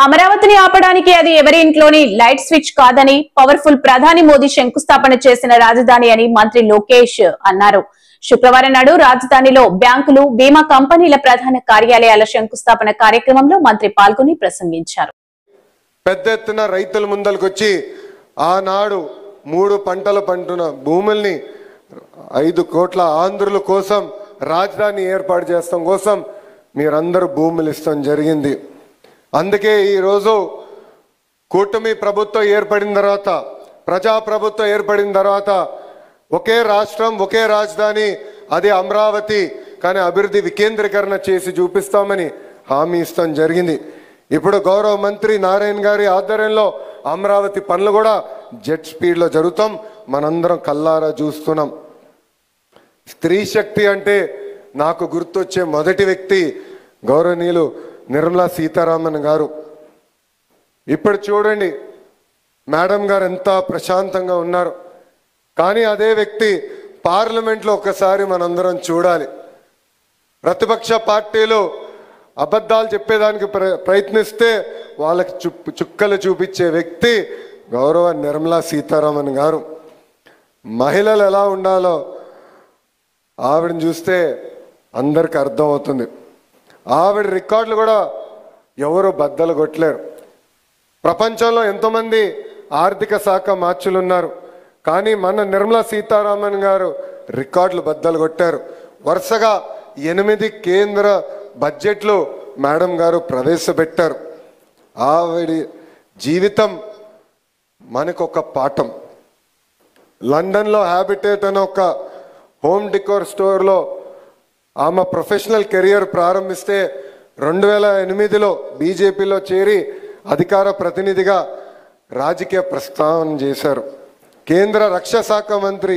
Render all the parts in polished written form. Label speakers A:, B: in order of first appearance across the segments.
A: అమరావతిని ఆపడానికి అది ఎవరి ఇంట్లోని లైట్ స్విచ్ కాదని పవర్ఫుల్ ప్రధాని మోదీ శంకుస్థాపన చేసిన రాజధాని అని మంత్రి లోకేష్ అన్నారు. శుక్రవారం నాడు రాజధానిలో బ్యాంకులు, బీమా కంపెనీల ప్రధాన కార్యాలయాల శంకుస్థాపన కార్యక్రమంలో మంత్రి పాల్గొని ప్రసంగించారు.
B: పెద్ద ఎత్తున రైతుల ముందలకొచ్చి ఆనాడు 3 పంటల పంటున భూముల్ని 5 కోట్ల ఆంధ్రుల కోసం రాజధాని ఏర్పాటు చేస్తాం కోసం మీరందరూ భూములు ఇస్తాం జరిగింది. అందుకే ఈరోజు కూటమి ప్రభుత్వం ఏర్పడిన తర్వాత, ప్రజాప్రభుత్వం ఏర్పడిన తర్వాత ఒకే రాష్ట్రం, ఒకే రాజధాని, అది అమరావతి, కానీ అభివృద్ధి వికేంద్రీకరణ చేసి చూపిస్తామని హామీ ఇస్తాం జరిగింది. ఇప్పుడు గౌరవ మంత్రి నారాయణ గారి ఆధ్వర్యంలో అమరావతి పనులు కూడా జెట్ స్పీడ్లో జరుగుతాం, మనందరం కల్లారా చూస్తున్నాం. స్త్రీ శక్తి అంటే నాకు గుర్తొచ్చే మొదటి వ్యక్తి గౌరవనీయులు నిర్మలా సీతారామన్ గారు. ఇప్పుడు చూడండి మేడం గారు ఎంత ప్రశాంతంగా ఉన్నారు. కానీ అదే వ్యక్తి పార్లమెంట్లో ఒకసారి మనందరం చూడాలి. ప్రతిపక్ష పార్టీలు అబద్ధాలు చెప్పేదానికి ప్రయత్నిస్తే వాళ్ళకి చుక్కలు చూపించే వ్యక్తి గౌరవ నిర్మలా సీతారామన్ గారు. మహిళలు ఎలా ఉండాలో ఆవిడని చూస్తే అందరికి అర్థమవుతుంది. ఆవిడ రికార్డులు కూడా ఎవరు బద్దలు కొట్టలేరు. ప్రపంచంలో ఎంతోమంది ఆర్థిక శాఖ మార్చులు ఉన్నారు, కానీ మన నిర్మలా సీతారామన్ గారు రికార్డులు బద్దలు కొట్టారు. వరుసగా 8 కేంద్ర బడ్జెట్లు మేడం గారు ప్రవేశపెట్టారు. ఆవిడ జీవితం మనకొక పాఠం. లండన్లో హ్యాబిటేట్ అనే ఒక హోమ్ డికోర్ స్టోర్లో ఆమె ప్రొఫెషనల్ కెరియర్ ప్రారంభిస్తే 2008లో బీజేపీలో చేరి అధికార ప్రతినిధిగా రాజకీయ ప్రస్థానం చేశారు. కేంద్ర రక్షణ శాఖ మంత్రి,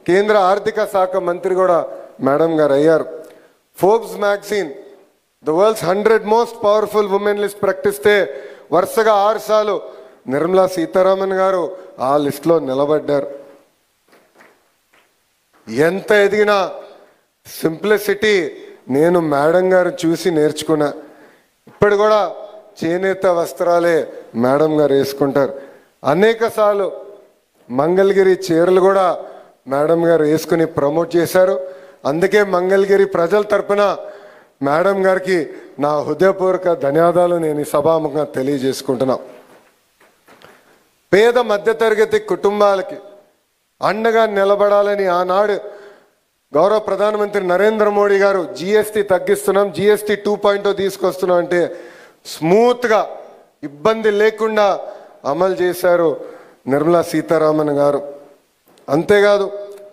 B: కేంద్ర ఆర్థిక శాఖ మంత్రి కూడా మేడం గారు అయ్యారు. Forbes magazine the world's 100 most powerful women list ప్రకటిస్తే వరుసగా 6 సార్లు నిర్మలా సీతారామన్ గారు ఆ లిస్టులో నిలబడ్డారు. ఎంత ఎదిగినా సింప్లిసిటీ నేను మేడం గారు చూసి నేర్చుకున్నా. ఇప్పుడు కూడా చేనేత వస్త్రాలే మేడం గారు వేసుకుంటారు. అనేక సార్లు మంగళగిరి చీరలు కూడా మేడం గారు వేసుకుని ప్రమోట్ చేశారు. అందుకే మంగళగిరి ప్రజల తరపున మేడం గారికి నా హృదయపూర్వక ధన్యవాదాలు నేను ఈ సభాముఖంగా తెలియజేసుకుంటున్నా. పేద మధ్యతరగతి కుటుంబాలకి అండగా నిలబడాలని ఆనాడు గౌరవ ప్రధానమంత్రి నరేంద్ర మోడీ గారు జిఎస్టీ తగ్గిస్తున్నాం, జిఎస్టీ 2.0 తీసుకొస్తున్నాం అంటే స్మూత్గా ఇబ్బంది లేకుండా అమలు చేశారు నిర్మలా సీతారామన్ గారు. అంతేకాదు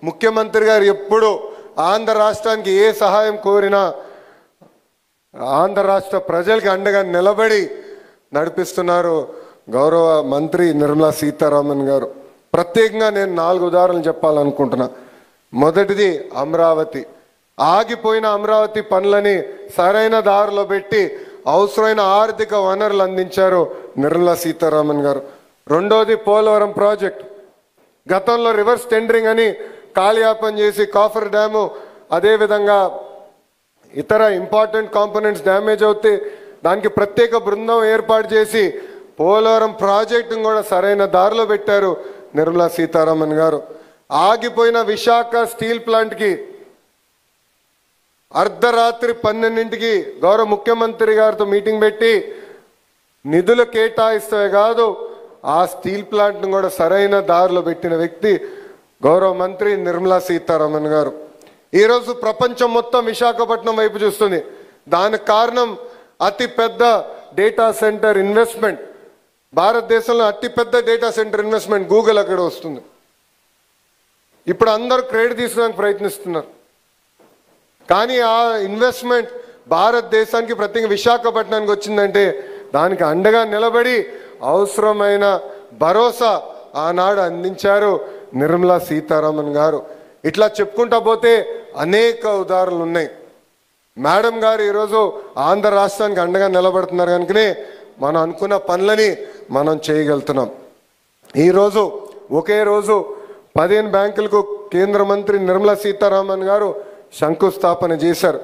B: ముఖ్యమంత్రి గారు ఎప్పుడు ఆంధ్ర రాష్ట్రానికి ఏ సహాయం కోరినా ఆంధ్ర రాష్ట్ర ప్రజలకి అండగా నిలబడి నడిపిస్తున్నారు గౌరవ మంత్రి నిర్మలా సీతారామన్ గారు. ప్రత్యేకంగా నేను 4 ఉదాహరణలు చెప్పాలనుకుంటున్నా. మొదటిది అమరావతి. ఆగిపోయిన అమరావతి పనులని సరైన దారిలో పెట్టి అవసరమైన ఆర్థిక వనరులు అందించారు నిర్మలా సీతారామన్ గారు. రెండోది పోలవరం ప్రాజెక్ట్. గతంలో రివర్స్ టెండరింగ్ అని కాలయాపన చేసి కాఫర్ డ్యాము, అదేవిధంగా ఇతర ఇంపార్టెంట్ కాంపోనెంట్స్ డ్యామేజ్ అవుతే దానికి ప్రత్యేక బృందం ఏర్పాటు చేసి పోలవరం ప్రాజెక్టును కూడా సరైన దారిలో పెట్టారు నిర్మలా సీతారామన్ గారు. ఆగిపోయిన విశాఖ స్టీల్ ప్లాంట్కి అర్ధరాత్రి 12ంటికి గౌరవ ముఖ్యమంత్రి గారితో మీటింగ్ పెట్టి నిధులు కేటాయిస్తే కాదు ఆ స్టీల్ ప్లాంట్ను కూడా సరైన దారిలో పెట్టిన వ్యక్తి గౌరవ మంత్రి నిర్మలా సీతారామన్ గారు. ఈరోజు ప్రపంచం మొత్తం విశాఖపట్నం వైపు చూస్తుంది. దానికి కారణం అతిపెద్ద డేటా సెంటర్ ఇన్వెస్ట్మెంట్. భారతదేశంలో అతిపెద్ద డేటా సెంటర్ ఇన్వెస్ట్మెంట్ గూగుల్ అక్కడ వస్తుంది. ఇప్పుడు అందరూ క్రెడిట్ తీసుకోవడానికి ప్రయత్నిస్తున్నారు, కానీ ఆ ఇన్వెస్ట్మెంట్ భారతదేశానికి ప్రత్యేక విశాఖపట్నానికి వచ్చిందంటే దానికి అండగా నిలబడి అవసరమైన భరోసా ఆనాడు అందించారు నిర్మలా సీతారామన్ గారు. ఇట్లా చెప్పుకుంటా పోతే అనేక ఉదాహరణలు ఉన్నాయి. మేడం గారు ఈరోజు ఆంధ్ర రాష్ట్రానికి అండగా నిలబడుతున్నారు కనుకనే మనం అనుకున్న పనులని మనం చేయగలుగుతున్నాం. ఈరోజు ఒకే రోజు 15 బ్యాంకులకు కేంద్ర మంత్రి నిర్మలా సీతారామన్ గారు శంకుస్థాపన చేశారు.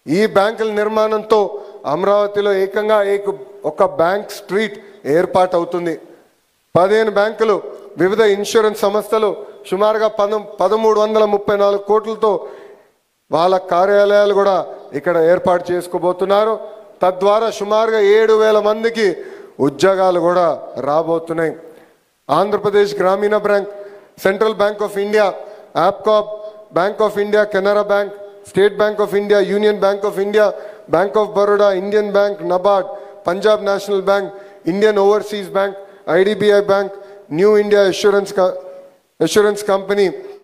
B: ఈ బ్యాంకుల నిర్మాణంతో అమరావతిలో ఏకంగా ఒక బ్యాంక్ స్ట్రీట్ ఏర్పాటు అవుతుంది. 15 బ్యాంకులు, వివిధ ఇన్సూరెన్స్ సంస్థలు సుమారుగా 1334 కోట్లతో వాళ్ళ కార్యాలయాలు కూడా ఇక్కడ ఏర్పాటు చేసుకోబోతున్నారు. తద్వారా సుమారుగా 7,000 మందికి ఉద్యోగాలు కూడా రాబోతున్నాయి. Andhra Pradesh Grameena bank, central bank of India, APCOB, bank of India, Canara bank, state bank of India, union bank of India, bank of Baroda, Indian bank, NABARD, Punjab national bank, Indian overseas bank, IDBI bank, new India assurance company,